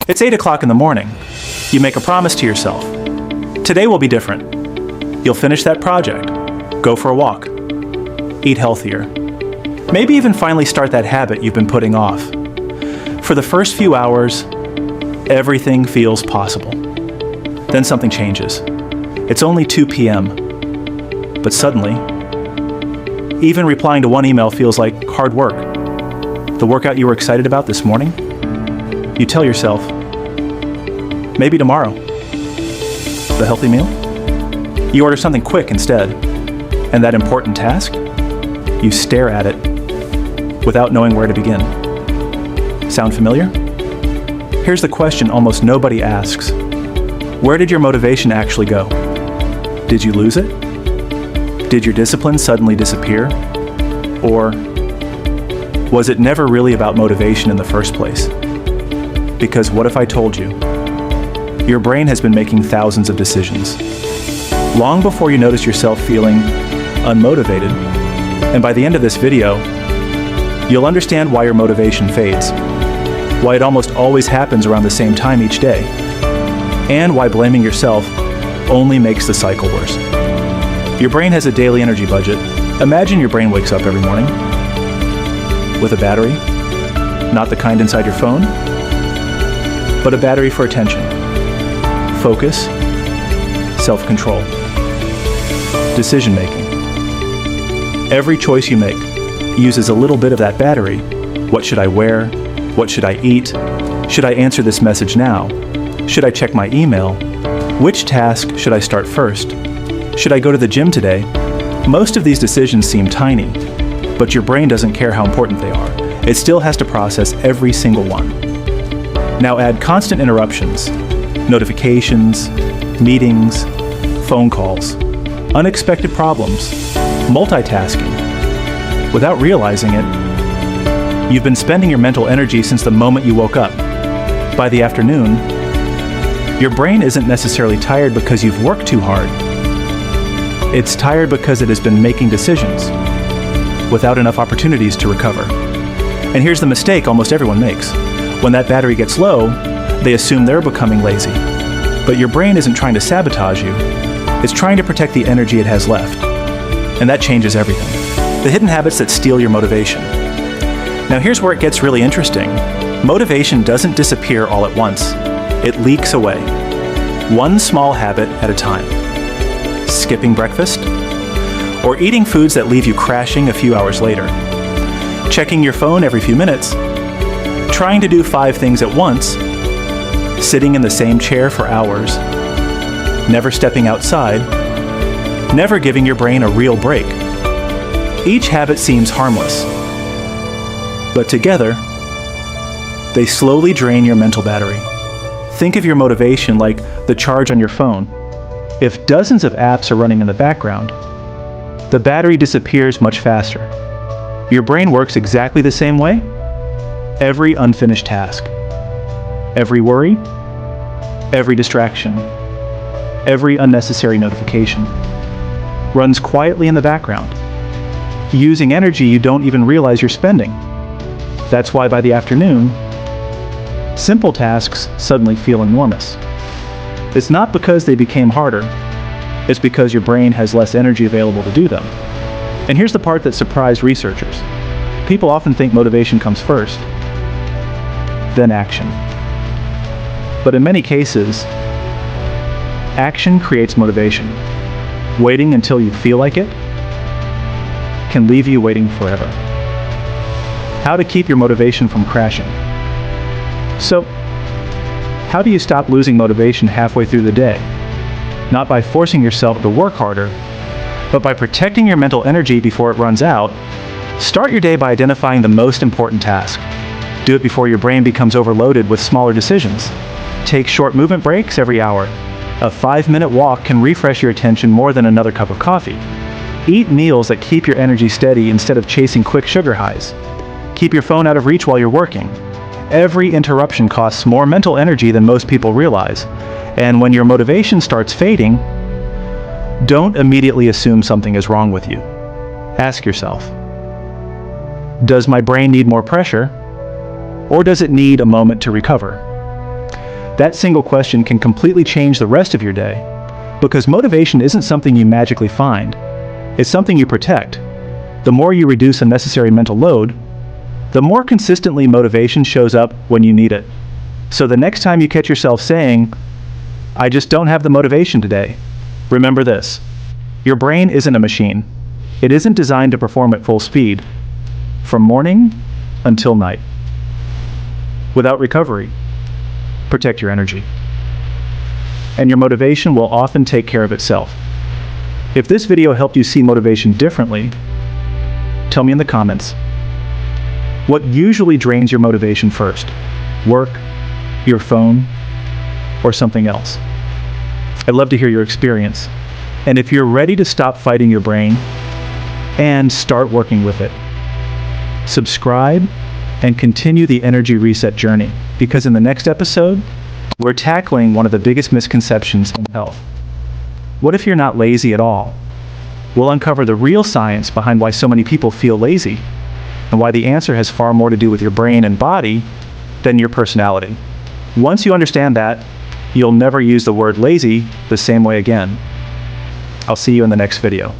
It's 8 o'clock in the morning. You make a promise to yourself. Today will be different. You'll finish that project, go for a walk, eat healthier. Maybe even finally start that habit you've been putting off. For the first few hours, everything feels possible. Then something changes. It's only 2 p.m., but suddenly, even replying to one email feels like hard work. The workout you were excited about this morning? You tell yourself, maybe tomorrow. The healthy meal? You order something quick instead. And that important task? You stare at it without knowing where to begin. Sound familiar? Here's the question almost nobody asks. Where did your motivation actually go? Did you lose it? Did your discipline suddenly disappear? Or was it never really about motivation in the first place? Because what if I told you? Your brain has been making thousands of decisions. Long before you notice yourself feeling unmotivated, and by the end of this video, you'll understand why your motivation fades, why it almost always happens around the same time each day, and why blaming yourself only makes the cycle worse. Your brain has a daily energy budget. Imagine your brain wakes up every morning with a battery, not the kind inside your phone, but a battery for attention, focus, self-control, decision-making. Every choice you make uses a little bit of that battery. What should I wear? What should I eat? Should I answer this message now? Should I check my email? Which task should I start first? Should I go to the gym today? Most of these decisions seem tiny, but your brain doesn't care how important they are. It still has to process every single one. Now add constant interruptions, notifications, meetings, phone calls, unexpected problems, multitasking. Without realizing it, you've been spending your mental energy since the moment you woke up. By the afternoon, your brain isn't necessarily tired because you've worked too hard. It's tired because it has been making decisions without enough opportunities to recover. And here's the mistake almost everyone makes. When that battery gets low, they assume they're becoming lazy. But your brain isn't trying to sabotage you. It's trying to protect the energy it has left. And that changes everything. The hidden habits that steal your motivation. Now here's where it gets really interesting. Motivation doesn't disappear all at once. It leaks away. One small habit at a time. Skipping breakfast, or eating foods that leave you crashing a few hours later. Checking your phone every few minutes. Trying to do 5 things at once. Sitting in the same chair for hours. Never stepping outside. Never giving your brain a real break. Each habit seems harmless, but together, they slowly drain your mental battery. Think of your motivation like the charge on your phone. If dozens of apps are running in the background, the battery disappears much faster. Your brain works exactly the same way. Every unfinished task, every worry, every distraction, every unnecessary notification runs quietly in the background, using energy you don't even realize you're spending. That's why by the afternoon, simple tasks suddenly feel enormous. It's not because they became harder, it's because your brain has less energy available to do them. And here's the part that surprised researchers. People often think motivation comes first, then action. But in many cases, action creates motivation. Waiting until you feel like it can leave you waiting forever. How to keep your motivation from crashing. So, how do you stop losing motivation halfway through the day? Not by forcing yourself to work harder, but by protecting your mental energy before it runs out. Start your day by identifying the most important task. Do it before your brain becomes overloaded with smaller decisions. Take short movement breaks every hour. A 5-minute walk can refresh your attention more than another cup of coffee. Eat meals that keep your energy steady instead of chasing quick sugar highs. Keep your phone out of reach while you're working. Every interruption costs more mental energy than most people realize. And when your motivation starts fading, don't immediately assume something is wrong with you. Ask yourself, does my brain need more pressure, or does it need a moment to recover? That single question can completely change the rest of your day. Because motivation isn't something you magically find. It's something you protect. The more you reduce unnecessary mental load, the more consistently motivation shows up when you need it. So the next time you catch yourself saying, "I just don't have the motivation today," remember this. Your brain isn't a machine. It isn't designed to perform at full speed, from morning until night. Without recovery, protect your energy. And your motivation will often take care of itself. If this video helped you see motivation differently, tell me in the comments. What usually drains your motivation first? Work, your phone, or something else? I'd love to hear your experience. And if you're ready to stop fighting your brain and start working with it, subscribe and continue the energy reset journey, because in the next episode, we're tackling one of the biggest misconceptions in health. What if you're not lazy at all? We'll uncover the real science behind why so many people feel lazy, and why the answer has far more to do with your brain and body than your personality. Once you understand that, you'll never use the word lazy the same way again. I'll see you in the next video.